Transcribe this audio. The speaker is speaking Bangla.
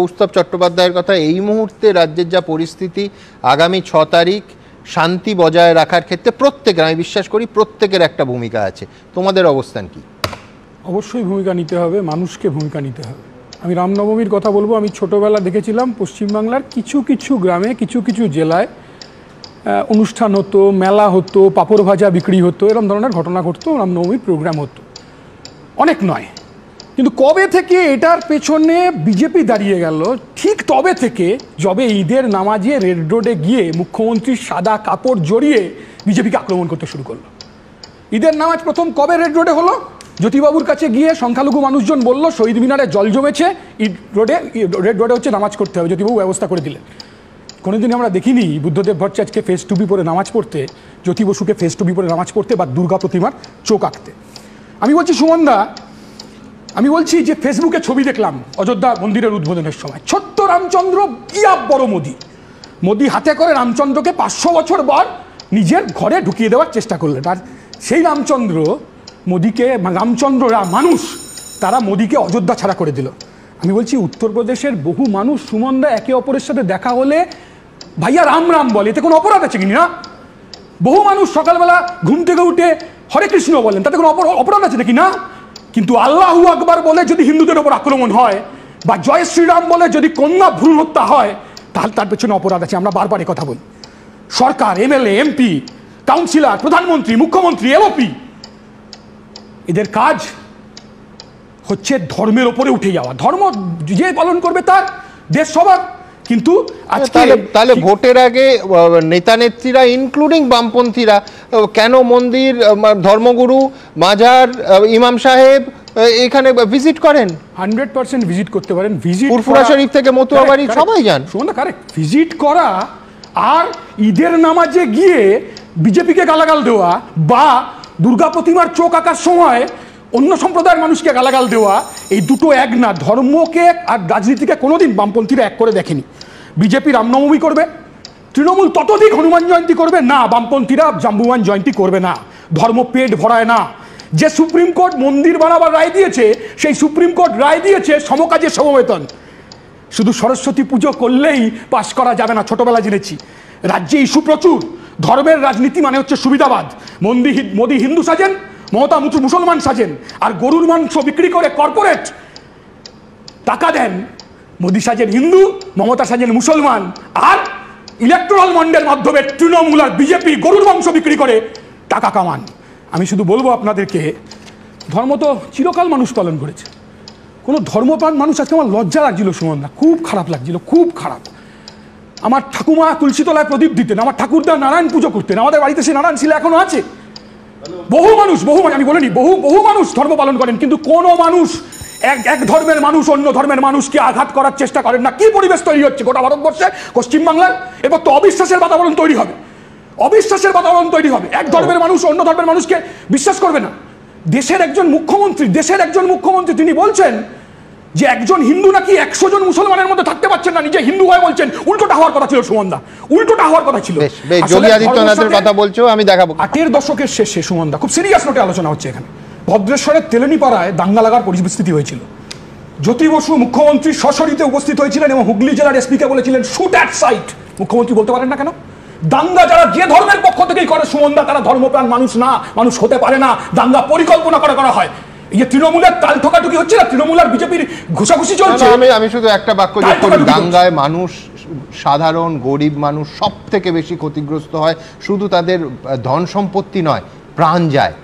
কৌস্তব চট্টোপাধ্যায়ের কথা এই মুহূর্তে রাজ্যের যা পরিস্থিতি আগামী 6 তারিখ শান্তি বজায় রাখার ক্ষেত্রে প্রত্যেকের আমি বিশ্বাস করি প্রত্যেকের একটা ভূমিকা আছে। তোমাদের অবস্থান কি? অবশ্যই ভূমিকা নিতে হবে, মানুষকে ভূমিকা নিতে হবে। আমি রামনবমীর কথা বলবো। আমি ছোটোবেলা দেখেছিলাম পশ্চিমবাংলার কিছু কিছু গ্রামে কিছু কিছু জেলায় অনুষ্ঠান হতো, মেলা হতো, পাঁপড় ভাজা বিক্রি হতো, এরকম ধরনের ঘটনা ঘটতো, রামনবমীর প্রোগ্রাম হতো, অনেক নয়। কিন্তু কবে থেকে এটার পেছনে বিজেপি দাঁড়িয়ে গেল, ঠিক তবে থেকে যবে ঈদের নামাজে রেড রোডে গিয়ে মুখ্যমন্ত্রীর সাদা কাপড় জড়িয়ে বিজেপিকে আক্রমণ করতে শুরু করলো। ঈদের নামাজ প্রথম কবে রেড রোডে হলো? জ্যোতিবাবুর কাছে গিয়ে সংখ্যালঘু মানুষজন বলল শহীদ মিনারে জল জমেছে, রেড রোডে হচ্ছে নামাজ করতে হবে, জ্যোতিবাবু ব্যবস্থা করে দিলেন। কোনোদিন আমরা দেখিনি বুদ্ধদেব ভট্টাচার্যকে ফেস টুপি পরে নামাজ পড়তে, জ্যোতি বসুকে ফেস টুপি পরে নামাজ পড়তে বা দুর্গা প্রতিমার চোখ আঁকতে। আমি বলছি সুমনদা, আমি বলছি যে ফেসবুকে ছবি দেখলাম অযোধ্যা মন্দিরের উদ্বোধনের সময়, ছোট্ট রামচন্দ্র বিরাট বড় মোদি হাতে করে রামচন্দ্রকে 500 বছর পর নিজের ঘরে ঢুকিয়ে দেওয়ার চেষ্টা করলেন। আর সেই রামচন্দ্র মোদিকে, রামচন্দ্ররা মানুষ, তারা মোদিকে অযোধ্যা ছাড়া করে দিল। আমি বলছি উত্তরপ্রদেশের বহু মানুষ সুমনদা একে অপরের সাথে দেখা হলে ভাইয়া রাম রাম বলে, এতে কোনো অপরাধ আছে কিনা? বহু মানুষ সকালবেলা ঘুম থেকে উঠে হরে কৃষ্ণ বলেন, তাতে কোনো অপরাধ আছে নাকি? না। কিন্তু আল্লাহু আকবার বলে যদি হিন্দুদের ওপর আক্রমণ হয়, বা জয় শ্রীরাম বলে যদি কন্যা ভ্রূণ হত্যা হয়, তাহলে তার পেছনে অপরাধ আছে। আমরা বারবার কথা বলি। সরকার, এমএলএ, এমপি, কাউন্সিলর, প্রধানমন্ত্রী, মুখ্যমন্ত্রী, এলওপি, এদের কাজ হচ্ছে ধর্মের ওপরে উঠে যাওয়া। ধর্ম যে পালন করবে তার, দেশ সবার। কিন্তু তাহলে ভোটের আগে নেতা নেত্রীরা ইনক্লুডিং বামপন্থীরা কেন মন্দির, ধর্মগুরু, মাজার, ইমাম সাহেব এখানে ভিজিট করেন? 100% ভিজিট করতে পারেন। ভিজিট ফুরফুরা শরীফ থেকে মতুয়া বাড়ি সবাই যান। শুনুন না, কারেক্ট। ভিজিট করা আর ঈদের নামাজে গিয়ে বিজেপিকে গালাগাল দেওয়া বা দুর্গা প্রতিমার চোখ আঁকার সময় অন্য সম্প্রদায়ের মানুষকে গালাগাল দেওয়া, এই দুটো এক না। ধর্মকে আর রাজনীতিকে কোনোদিন বামপন্থীরা এক করে দেখেনি। বিজেপি রামনবমী করবে, তৃণমূল ততোধিক হনুমান জয়ন্তী করবে না, বামপন্থীরা জাম্বুয়ান জয়ন্তী করবে না। ধর্ম পেট ভরায় না। যে সুপ্রিম কোর্ট মন্দির বানাবার রায় দিয়েছে, সেই সুপ্রিম কোর্ট রায় দিয়েছে সমকাজে সমবেতন। শুধু সরস্বতী পুজো করলেই পাশ করা যাবে না, ছোটবেলা জেনেছি। রাজ্যে ইস্যু প্রচুর। ধর্মের রাজনীতি মানে হচ্ছে সুবিধাবাদ। মোদি হিন্দু সাজেন, মমতা মুসলমান সাজেন, আর গরুর মাংস বিক্রি করে কর্পোরেট টাকা দেন। মোদি সাজেন হিন্দু, মমতা সাজেন মুসলমান, আর ইলেকট্রাল বন্ডের মাধ্যমে তৃণমূল আর বিজেপি গরুর মাংস বিক্রি করে টাকা কামান। আমি শুধু বলবো আপনাদেরকে, ধর্ম তো চিরকাল মানুষ পালন করেছে। কোনো ধর্মপ্রাণ মানুষ, আজকে আমার লজ্জা লাগছিল সুমনদা, খুব খারাপ লাগছিল, খুব খারাপ। আমার ঠাকুমা তুলসীতলায় প্রদীপ দিতেন, আমার ঠাকুরদা নারায়ণ পুজো করতেন, আমাদের বাড়িতে সে নারায়ণ শিলা এখনো আছে। বহু মানুষ, আমি বলিনি, বহু মানুষ ধর্ম পালন করেন, কিন্তু কোনো মানুষ এক ধর্মের মানুষ অন্য ধর্মের মানুষকে আঘাত করার চেষ্টা করেন না। কি পরিবেশ তৈরি হচ্ছে গোটা ভারতবর্ষে, পশ্চিমবাংলার? এবার তো অবিশ্বাসের বাতাবরণ তৈরি হবে, অবিশ্বাসের বাতাবরণ তৈরি হবে। এক ধর্মের মানুষ অন্য ধর্মের মানুষকে বিশ্বাস করবে না। দেশের একজন মুখ্যমন্ত্রী তিনি বলছেন যে একজন হিন্দু নাকি 100 জন মুসলমানের মধ্যে থাকতে পারছেন না, নিজে হিন্দু হয়ে বলছেন। উল্টোটা হওয়ার কথা ছিল সুমনদা, উল্টোটা হওয়ার কথা ছিল। যোগী আদিত্যনাথের কথা বলছো, আমি দেখাবো। 8 দশকের শেষে সুমনদা, খুব সিরিয়াস নোটে আলোচনা হচ্ছে এখানে, ভদ্রেশ্বরের তেলেনীপাড়ায় দাঙ্গা লাগার পরিস্থিতি হয়েছিল। জ্যোতি বসু মুখ্যমন্ত্রী সশরীরে উপস্থিত হয়েছিলেন এবং হুগলি জেলার এসপিকে বলেছিলেন শুট অ্যাট সাইট। মুখ্যমন্ত্রী বলতে পারেন না কেন? দাঙ্গা যারা যে ধর্মের পক্ষ থেকেই করে সুমনদা, তারা ধর্মপ্রাণ মানুষ না, মানুষ হতে পারে না। দাঙ্গা পরিকল্পনা করা হয়। এই যে তৃণমূলের তাল ঠোকাঠুকি হচ্ছে না, তৃণমূল আর বিজেপির ঘুষাঘুষি চলছে। আমি শুধু একটা বাক্য যোগ করি, দাঙ্গায় মানুষ, সাধারণ গরিব মানুষ সব থেকে বেশি ক্ষতিগ্রস্ত হয়। শুধু তাদের ধন সম্পত্তি নয়, প্রাণ যায়।